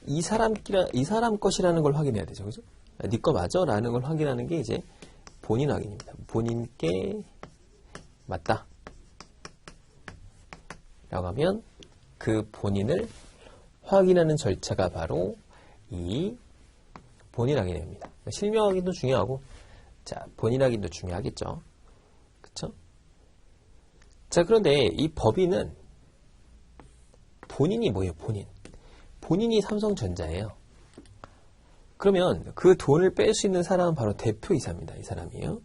이 사람 것이라는 걸 확인해야 되죠. 그죠? 네 거 맞아? 라는 걸 확인하는 게 이제 본인 확인입니다. 본인께 맞다. 라고 하면 그 본인을 확인하는 절차가 바로 이 본인 확인입니다. 실명 확인도 중요하고, 자, 본인 확인도 중요하겠죠. 그쵸? 자, 그런데 이 법인은 본인이 뭐예요? 본인이 삼성전자예요. 그러면 그 돈을 뺄 수 있는 사람은 바로 대표이사입니다. 이 사람이에요.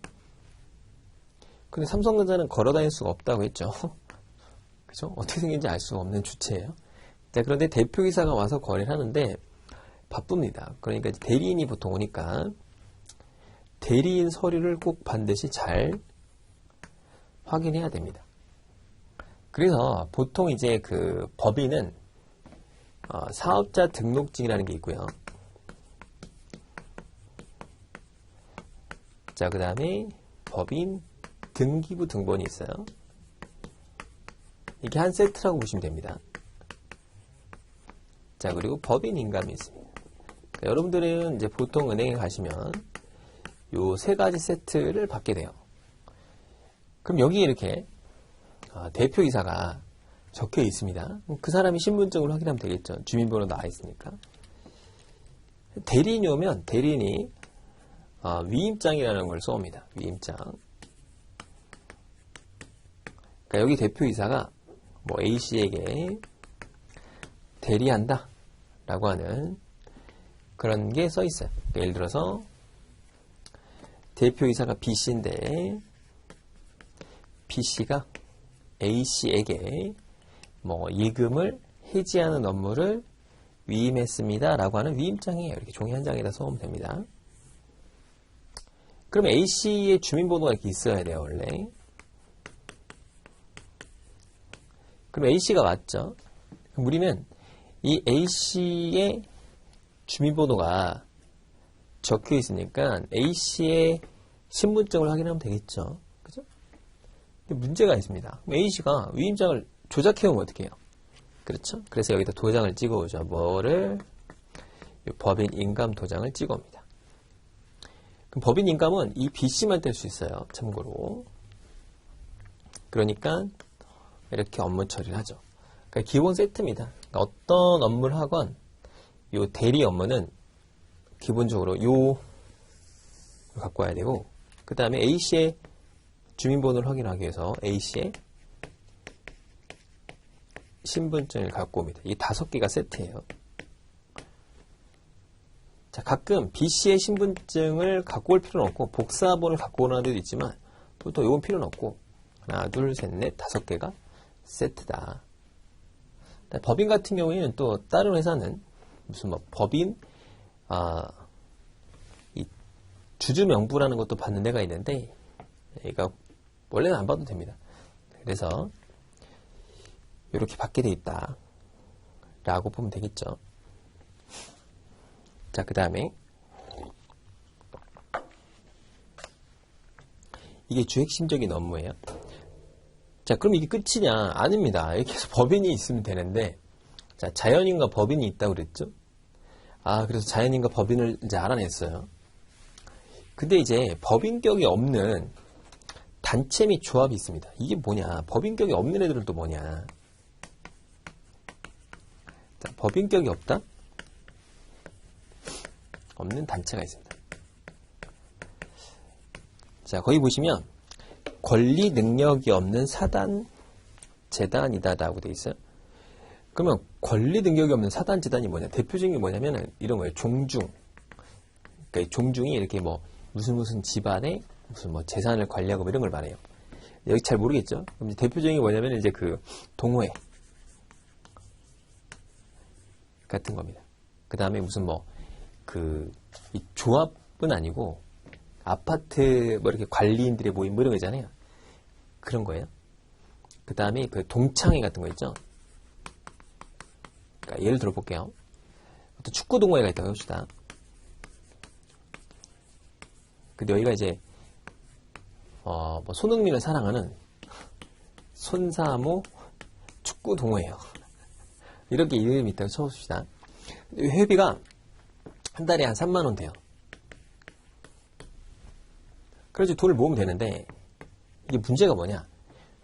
근데 삼성전자는 걸어다닐 수가 없다고 했죠. 그죠? 어떻게 생긴지 알 수가 없는 주체예요. 자, 그런데 대표이사가 와서 거래를 하는데 바쁩니다. 그러니까 대리인이 보통 오니까 대리인 서류를 꼭 반드시 잘 확인해야 됩니다. 그래서 보통 이제 그 법인은 사업자 등록증이라는 게 있고요. 자, 그 다음에 법인 등기부 등본이 있어요. 이게 한 세트라고 보시면 됩니다. 자, 그리고 법인 인감이 있습니다. 그러니까 여러분들은 이제 보통 은행에 가시면 요 세 가지 세트를 받게 돼요. 그럼 여기에 이렇게 대표이사가 적혀 있습니다. 그 사람이 신분증을 확인하면 되겠죠. 주민번호 나와 있으니까. 대리인이 오면 대리인이 위임장이라는 걸 써옵니다. 위임장. 그러니까 여기 대표이사가 뭐 A씨에게 대리한다 라고 하는 그런 게 써 있어요. 그러니까 예를 들어서 대표이사가 B씨인데 B씨가 A씨에게 뭐 예금을 해지하는 업무를 위임했습니다 라고 하는 위임장이에요. 이렇게 종이 한 장에다 써오면 됩니다. 그럼 A씨의 주민번호가 이렇게 있어야 돼요, 원래. 그럼 A씨가 맞죠? 그럼 우리는 이 A씨의 주민번호가 적혀 있으니까 A씨의 신분증을 확인하면 되겠죠. 그죠? 근데 문제가 있습니다. A씨가 위임장을 조작해오면 어떻게 해요? 그렇죠? 그래서 여기다 도장을 찍어오죠. 뭐를? 법인 인감 도장을 찍어옵니다. 그럼 법인 인감은 이 B씨만 뗄 수 있어요. 참고로. 그러니까 이렇게 업무 처리를 하죠. 그러니까 기본 세트입니다. 그러니까 어떤 업무를 하건 요 대리 업무는 기본적으로 요 갖고 와야 되고, 그 다음에 A씨의 주민번호를 확인하기 위해서 A씨의 신분증을 갖고 옵니다. 이 5개가 세트예요. 자, 가끔 B씨의 신분증을 갖고 올 필요는 없고 복사본을 갖고 오는 데도 있지만 또 이건 필요는 없고 하나, 둘, 셋, 넷, 5개가 세트다. 법인 같은 경우에는 또 다른 회사는 무슨 뭐 법인 이 주주 명부라는 것도 받는 데가 있는데 얘가 원래는 안 받아도 됩니다. 그래서 이렇게 받게 돼 있다 라고 보면 되겠죠. 자, 그 다음에 이게 주핵심적인 업무예요. 자, 그럼 이게 끝이냐? 아닙니다. 이렇게 해서 법인이 있으면 되는데, 자, 자연인과 법인이 있다고 그랬죠? 그래서 자연인과 법인을 이제 알아냈어요. 근데 이제 법인격이 없는 단체 및 조합이 있습니다. 이게 뭐냐? 법인격이 없는 애들은 또 뭐냐? 자, 법인격이 없다? 없는 단체가 있습니다. 자, 거기 보시면 권리 능력이 없는 사단, 재단이다 라고 되어 있어요. 그러면 권리 능력이 없는 사단, 재단이 뭐냐? 대표적인 게 뭐냐면 이런 거예요. 종중. 그러니까 종중이 이렇게 뭐 무슨 집안에 무슨 뭐 재산을 관리하고 이런 걸 말해요. 여기 잘 모르겠죠? 그럼 대표적인 게 뭐냐면 이제 그 동호회 같은 겁니다. 그 다음에 무슨 뭐 이 조합은 아니고 아파트 뭐 이렇게 관리인들의 모임 뭐 이런 거 있잖아요. 그런 거예요. 그 다음에 그 동창회 같은 거 있죠. 그러니까 예를 들어 볼게요. 또 축구 동호회가 있다고 해봅시다. 근데 여기가 이제 뭐 손흥민을 사랑하는 손사모 축구 동호회예요. 이렇게 이름이 있다고 쳐봅시다. 회비가 한 달에 한 3만 원 돼요. 그래서 돈을 모으면 되는데 이게 문제가 뭐냐?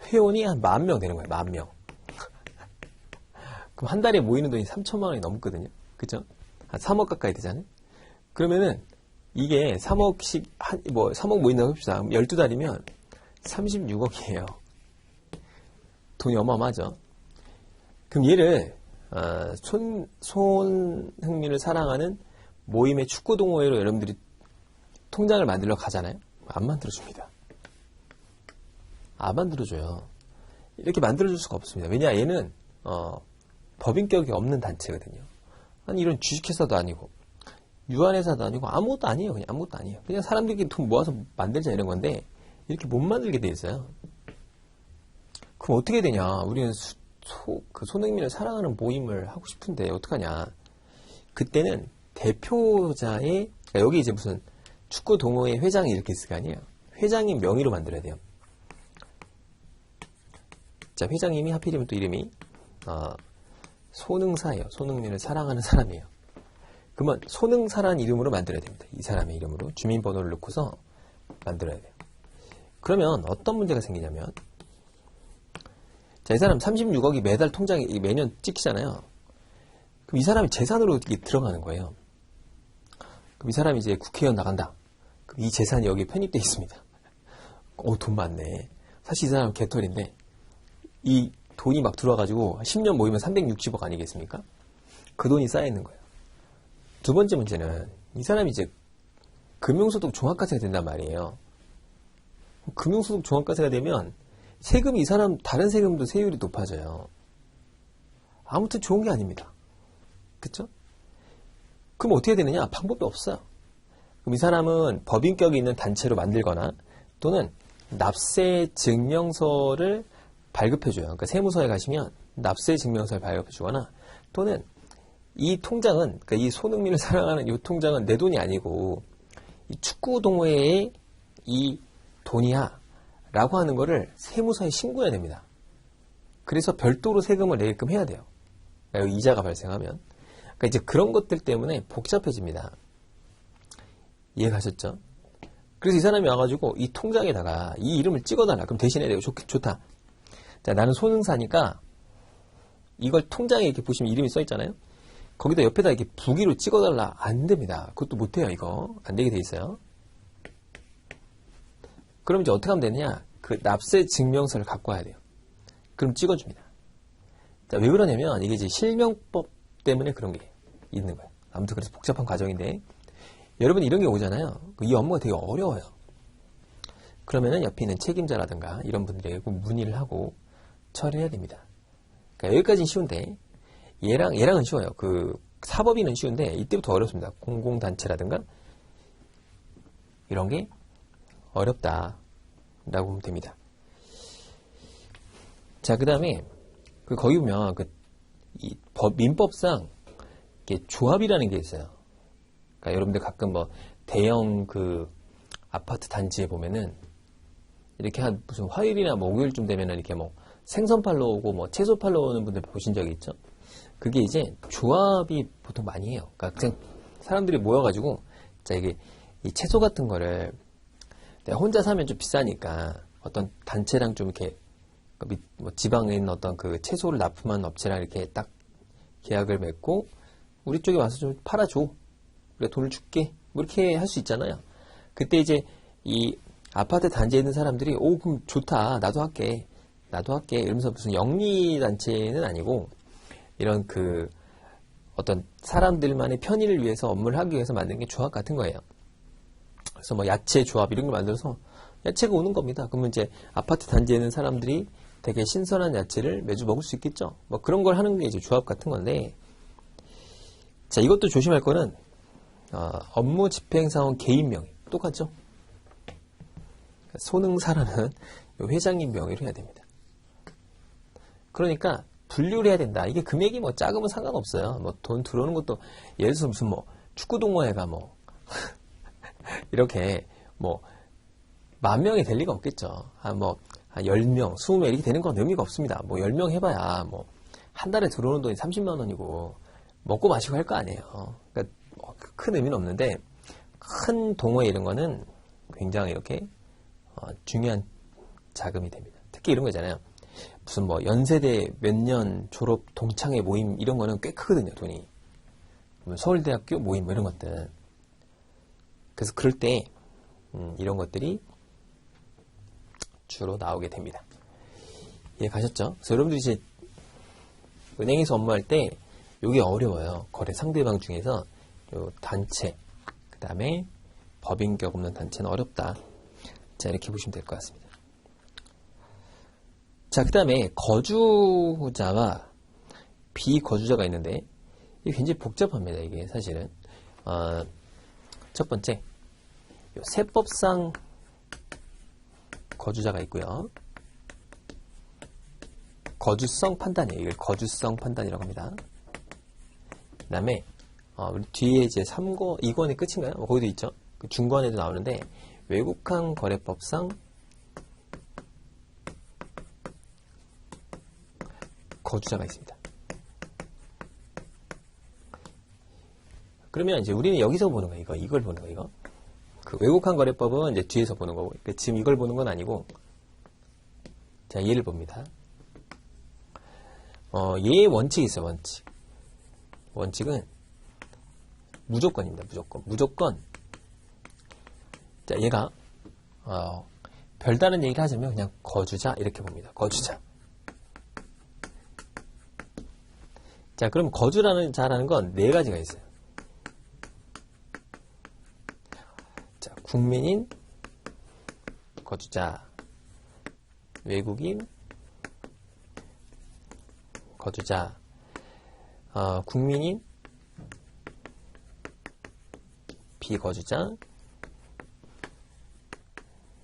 회원이 한 10,000명 되는 거예요. 10,000명. 그럼 한 달에 모이는 돈이 3천만 원이 넘거든요. 그죠? 한 3억 가까이 되잖아요. 그러면은 이게 3억씩 3억 모인다고 합시다. 12달이면 36억이에요. 돈이 어마어마하죠. 그럼 얘를 손흥민을 사랑하는 모임의 축구 동호회로 여러분들이 통장을 만들러 가잖아요. 안 만들어줍니다. 안 만들어줘요. 이렇게 만들어줄 수가 없습니다. 왜냐, 얘는 법인격이 없는 단체거든요. 아니, 이런 주식회사도 아니고 유한회사도 아니고 아무것도 아니에요. 그냥 아무것도 아니에요. 그냥 사람들끼리 돈 모아서 만들자 이런 건데 이렇게 못 만들게 돼 있어요. 그럼 어떻게 되냐? 우리는 손흥민을 사랑하는 모임을 하고 싶은데 어떡하냐? 그때는 대표자의, 그러니까 여기 이제 무슨 축구 동호회 회장이 이렇게 있을 거 아니에요? 회장님 명의로 만들어야 돼요. 자, 회장님이 하필이면 또 이름이 손흥사예요. 손흥민을 사랑하는 사람이에요. 그러면 손흥사라는 이름으로 만들어야 됩니다. 이 사람의 이름으로 주민번호를 넣고서 만들어야 돼요. 그러면 어떤 문제가 생기냐면, 자, 이 사람 36억이 매달 통장에 매년 찍히잖아요. 그럼 이 사람이 재산으로 이게 들어가는 거예요. 그럼 이 사람이 이제 국회의원 나간다. 그럼 이 재산이 여기에 편입되어 있습니다. 돈 많네. 사실 이 사람은 개털인데 이 돈이 막 들어와가지고 10년 모이면 360억 아니겠습니까? 그 돈이 쌓여있는 거예요. 두 번째 문제는 이 사람이 이제 금융소득 종합과세가 된단 말이에요. 금융소득 종합과세가 되면 세금이 이 사람 다른 세금도 세율이 높아져요. 아무튼 좋은 게 아닙니다. 그쵸? 그럼 어떻게 되느냐? 방법이 없어요. 그럼 이 사람은 법인격이 있는 단체로 만들거나 또는 납세 증명서를 발급해줘요. 그러니까 세무서에 가시면 납세 증명서를 발급해주거나 또는 이 통장은, 그러니까 이 손흥민을 사랑하는 이 통장은 내 돈이 아니고 이 축구 동호회의 이 돈이야 라고 하는 거를 세무서에 신고해야 됩니다. 그래서 별도로 세금을 내게끔 해야 돼요. 그러니까 이자가 발생하면. 그러니까 이제 그런 것들 때문에 복잡해집니다. 이해가셨죠? 그래서 이 사람이 와가지고 이 통장에다가 이 이름을 찍어달라. 그럼 대신에 내가 좋다. 자, 나는 손흥사니까 이걸 통장에 이렇게 보시면 이름이 써있잖아요. 거기다 옆에다 이렇게 부기로 찍어달라. 안 됩니다. 그것도 못해요, 이거. 안 되게 돼 있어요. 그럼 이제 어떻게 하면 되느냐? 그 납세 증명서를 갖고 와야 돼요. 그럼 찍어줍니다. 자, 왜 그러냐면 이게 이제 실명법 때문에 그런 게 있는 거예요. 아무튼 그래서 복잡한 과정인데 여러분 이런 게 오잖아요. 이 업무가 되게 어려워요. 그러면은 옆에 있는 책임자라든가 이런 분들에게 문의를 하고 처리해야 됩니다. 그러니까 여기까지는 쉬운데 얘랑은 쉬워요. 그 사법인은 쉬운데 이때부터 어렵습니다. 공공단체라든가 이런 게 어렵다라고 보면 됩니다. 자, 그 다음에 거기 보면 민법상 이게 조합이라는 게 있어요. 그러니까 여러분들 가끔 뭐 대형 그 아파트 단지에 보면은 이렇게 한 무슨 화요일이나 목요일쯤 되면은 이렇게 뭐 생선 팔러 오고 뭐 채소 팔러 오는 분들 보신 적이 있죠? 그게 이제 조합이 보통 많이 해요. 그러니까 그냥 사람들이 모여가지고 자, 이게 이 채소 같은 거를 내가 혼자 사면 좀 비싸니까 어떤 단체랑 좀 이렇게 뭐 지방에 있는 어떤 그 채소를 납품하는 업체랑 이렇게 딱 계약을 맺고 우리 쪽에 와서 좀 팔아줘. 우리가 돈을 줄게. 뭐 이렇게 할 수 있잖아요. 그때 이제 이 아파트 단지에 있는 사람들이 그럼 좋다. 나도 할게. 이러면서 무슨 영리단체는 아니고 이런 그 어떤 사람들만의 편의를 위해서 업무를 하기 위해서 만든 게 조합 같은 거예요. 그래서 뭐 야채 조합 이런 걸 만들어서 야채가 오는 겁니다. 그러면 이제 아파트 단지에 있는 사람들이 되게 신선한 야채를 매주 먹을 수 있겠죠. 뭐 그런 걸 하는 게 이제 조합 같은 건데, 자, 이것도 조심할 거는 업무 집행사원 개인 명의 똑같죠. 손흥사라는 회장님 명의로 해야 됩니다. 그러니까 분류를 해야 된다. 이게 금액이 뭐 작으면 상관없어요. 뭐 돈 들어오는 것도 예를 들어서 무슨 뭐 축구 동호회가 뭐 이렇게 뭐 10,000명이 될 리가 없겠죠. 한 10명, 20명 이렇게 되는 건 의미가 없습니다. 뭐 10명 해봐야 뭐 한 달에 들어오는 돈이 30만 원이고 먹고 마시고 할 거 아니에요. 그러니까 큰 의미는 없는데 큰 동호회 이런 거는 굉장히 이렇게 중요한 자금이 됩니다. 특히 이런 거 있잖아요. 무슨 뭐 연세대 몇 년 졸업 동창회 모임 이런 거는 꽤 크거든요, 돈이. 서울대학교 모임 뭐 이런 것들. 그래서 그럴 때 이런 것들이 주로 나오게 됩니다. 예, 가셨죠? 그래서 여러분들이 이제 은행에서 업무할 때 이게 어려워요. 거래 상대방 중에서 요 단체, 그 다음에 법인격 없는 단체는 어렵다. 자, 이렇게 보시면 될 것 같습니다. 자, 그 다음에 거주자와 비거주자가 있는데 이게 굉장히 복잡합니다. 이게 사실은 첫 번째 요 세법상 거주자가 있고요. 거주성 판단이에요. 이걸 거주성 판단이라고 합니다. 그 다음에 우리 뒤에 이제 3권, 2권이 끝인가요? 거기도 있죠. 그 중권에도 나오는데 외국항 거래법상 거주자가 있습니다. 그러면 이제 우리는 여기서 보는 거예요. 이걸 보는 거예요. 이거. 그 외국항 거래법은 이제 뒤에서 보는 거고, 그러니까 지금 이걸 보는 건 아니고, 자, 얘를 봅니다. 얘의 원칙이 있어요. 원칙. 원칙은 무조건입니다. 무조건. 자, 얘가 별다른 얘기를 하자면 그냥 거주자 이렇게 봅니다. 거주자. 자, 그럼 거주라는 자라는 건 네 가지가 있어요. 자, 국민인 거주자, 외국인 거주자, 국민인 비거주자,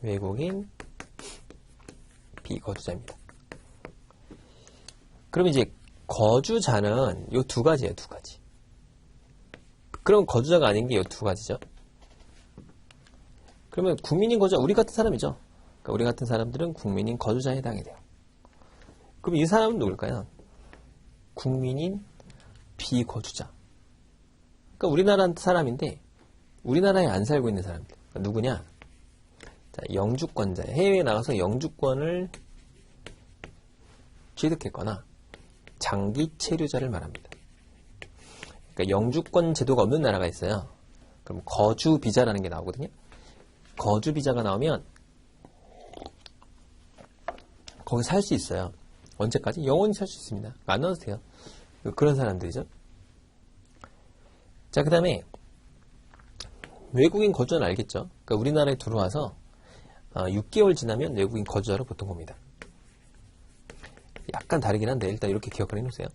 외국인 비거주자입니다. 그럼 이제 거주자는 요 두 가지예요. 두 가지. 그럼 거주자가 아닌 게 요 두 가지죠. 그러면 국민인 거주자, 우리 같은 사람이죠. 그러니까 우리 같은 사람들은 국민인 거주자에 해당이 돼요. 그럼 이 사람은 누굴까요? 국민인 비거주자. 그러니까 우리나라 사람인데 우리나라에 안 살고 있는 사람들. 그러니까 누구냐? 자, 영주권자. 해외에 나가서 영주권을 취득했거나 장기 체류자를 말합니다. 그러니까 영주권 제도가 없는 나라가 있어요. 그럼 거주 비자라는 게 나오거든요. 거주 비자가 나오면 거기 살 수 있어요. 언제까지? 영원히 살 수 있습니다. 안 나와도 돼요. 그런 사람들이죠. 자, 그 다음에 외국인 거주자는 알겠죠? 그러니까 우리나라에 들어와서 6개월 지나면 외국인 거주자로 보통 봅니다. 약간 다르긴 한데 일단 이렇게 기억을 해놓으세요.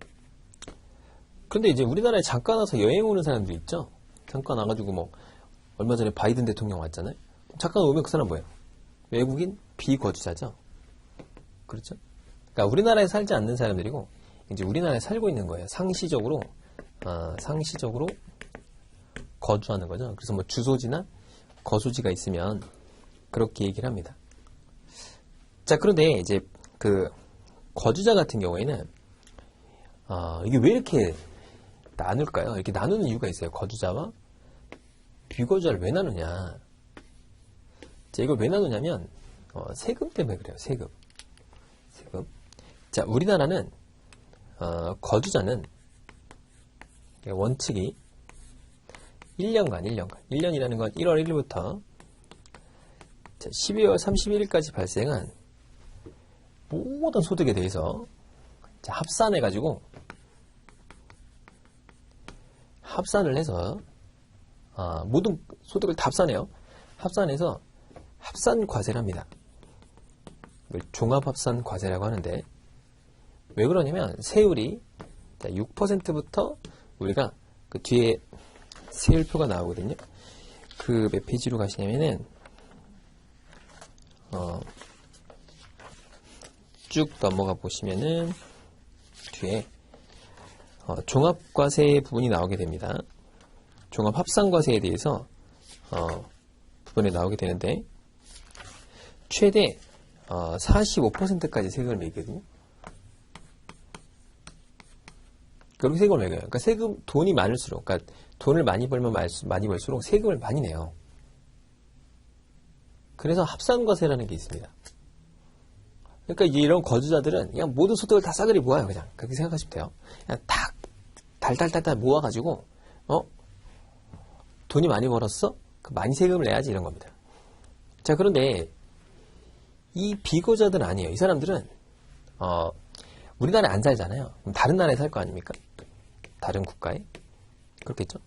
그런데 이제 우리나라에 잠깐 와서 여행 오는 사람들 있죠? 잠깐 와가지고 뭐 얼마 전에 바이든 대통령 왔잖아요. 잠깐 오면 그 사람 뭐예요? 외국인 비거주자죠. 그렇죠? 그러니까 우리나라에 살지 않는 사람들이고 이제 우리나라에 살고 있는 거예요. 상시적으로 거주하는 거죠. 그래서 뭐 주소지나 거소지가 있으면 그렇게 얘기를 합니다. 자, 그런데 이제 그 거주자 같은 경우에는 이게 왜 이렇게 나눌까요? 이렇게 나누는 이유가 있어요. 거주자와 비거주자를 왜 나누냐? 자, 이걸 왜 나누냐면 세금 때문에 그래요. 세금. 자, 우리나라는 거주자는 원칙이 1년간 1년이라는 건 1월 1일부터 12월 31일까지 발생한 모든 소득에 대해서 합산해가지고 합산을 해서 모든 소득을 다 합산해요. 합산해서 합산과세를 합니다. 이걸 종합합산과세라고 하는데 왜 그러냐면 세율이 6%부터 우리가 그 뒤에 세율표가 나오거든요. 그 몇 페이지로 가시냐면은 쭉 넘어가 보시면은 뒤에 종합과세 부분이 나오게 됩니다. 종합합산과세에 대해서 부분이 나오게 되는데 최대 45%까지 세금을 매기거든요. 그렇게 세금을 매겨요. 그러니까 세금 돈이 많을수록, 그러니까 돈을 많이 벌면 많이 벌수록 세금을 많이 내요. 그래서 합산과세라는 게 있습니다. 그러니까 이제 이런 거주자들은 그냥 모든 소득을 다 싸그리 모아요. 그냥 그렇게 생각하시면 돼요. 그냥 딱 달달달달 모아가지고 돈이 많이 벌었어? 많이 세금을 내야지 이런 겁니다. 자, 그런데 이 비거주자들은 아니에요. 이 사람들은 우리나라에 안 살잖아요. 그럼 다른 나라에 살 거 아닙니까? 다른 국가에. 그렇겠죠?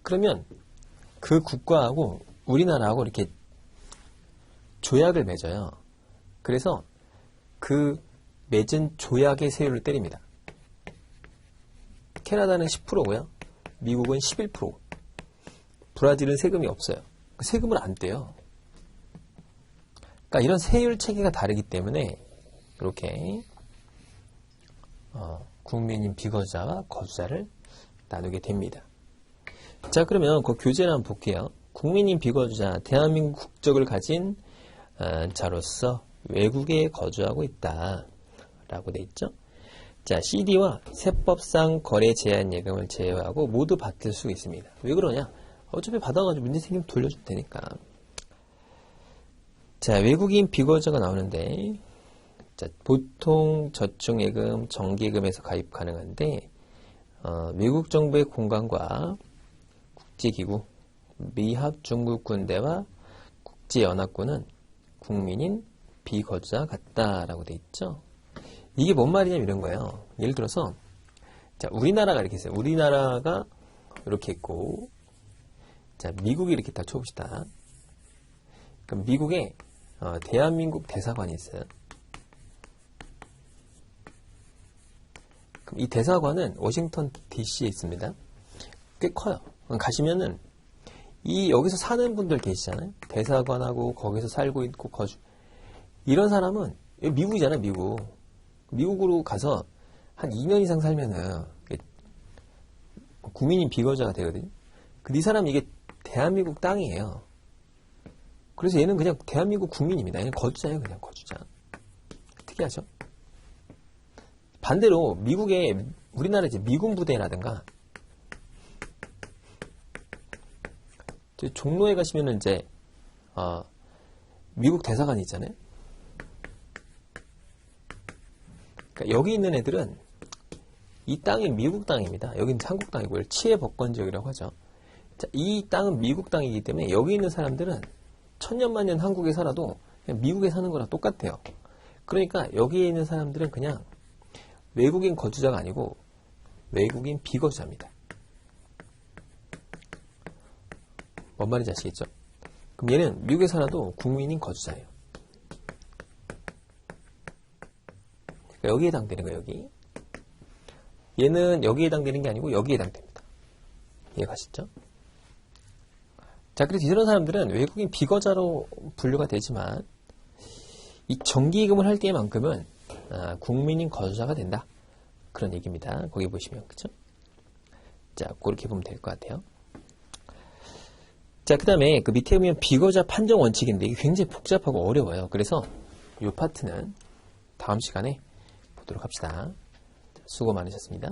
그러면 그 국가하고 우리나라하고 이렇게 조약을 맺어요. 그래서 그 맺은 조약의 세율을 때립니다. 캐나다는 10%고요. 미국은 11%. 브라질은 세금이 없어요. 세금을 안 떼요. 그러니까 이런 세율 체계가 다르기 때문에 이렇게 국민인 비거주자와 거주자를 나누게 됩니다. 자, 그러면 그 교재를 한번 볼게요. 국민인 비거주자, 대한민국 국적을 가진 자로서 외국에 거주하고 있다 라고 돼 있죠. 자, CD와 세법상 거래 제한 예금을 제외하고 모두 받을 수 있습니다. 왜 그러냐? 어차피 받아가지고 문제 생기면 돌려줄 테니까. 자, 외국인 비거주자가 나오는데, 자, 보통 저축예금, 정기예금에서 가입 가능한데, 미국 정부의 공간과 국제기구, 미합중국군대와 국제연합군은 국민인 비거주자 같다라고 돼 있죠. 이게 뭔 말이냐면 이런 거예요. 예를 들어서, 자, 우리나라가 이렇게 있어요. 우리나라가 이렇게 있고, 자, 미국이 이렇게 딱 쳐봅시다. 그럼 미국에 대한민국 대사관이 있어요. 그럼 이 대사관은 워싱턴 DC에 있습니다. 꽤 커요. 가시면은 여기서 사는 분들 계시잖아요. 대사관하고 거기서 살고 있고 거주. 이런 사람은 미국이잖아요, 미국. 미국으로 가서 한 2년 이상 살면은 국민인 비거주자가 되거든요. 근데 이 사람이 이게 대한민국 땅이에요. 그래서 얘는 그냥 대한민국 국민입니다. 얘는 거주자예요, 그냥 거주자. 특이하죠? 반대로 미국에 우리나라 이제 미군 부대라든가 종로에 가시면은 이제 미국 대사관이 있잖아요. 그러니까 여기 있는 애들은 이 땅이 미국 땅입니다. 여기는 한국 땅이고요. 치해법권 지역이라고 하죠. 자, 이 땅은 미국 땅이기 때문에 여기 있는 사람들은 천년만년 한국에 살아도 그냥 미국에 사는 거랑 똑같아요. 그러니까 여기에 있는 사람들은 그냥 외국인 거주자가 아니고 외국인 비거주자입니다. 뭔 말인지 아시겠죠? 그럼 얘는 미국에 살아도 국민인 거주자예요. 그러니까 여기에 해당되는 거예요, 여기. 얘는 여기에 해당되는 게 아니고 여기에 해당됩니다. 이해가시죠? 자, 그래서 이런 사람들은 외국인 비거주자로 분류가 되지만 이 정기예금을 할 때만큼은 국민인 거주자가 된다. 그런 얘기입니다. 거기 보시면, 그쵸? 자, 그렇게 보면 될 것 같아요. 자, 그 다음에 그 밑에 보면 비거주자 판정 원칙인데 이게 굉장히 복잡하고 어려워요. 그래서 이 파트는 다음 시간에 보도록 합시다. 수고 많으셨습니다.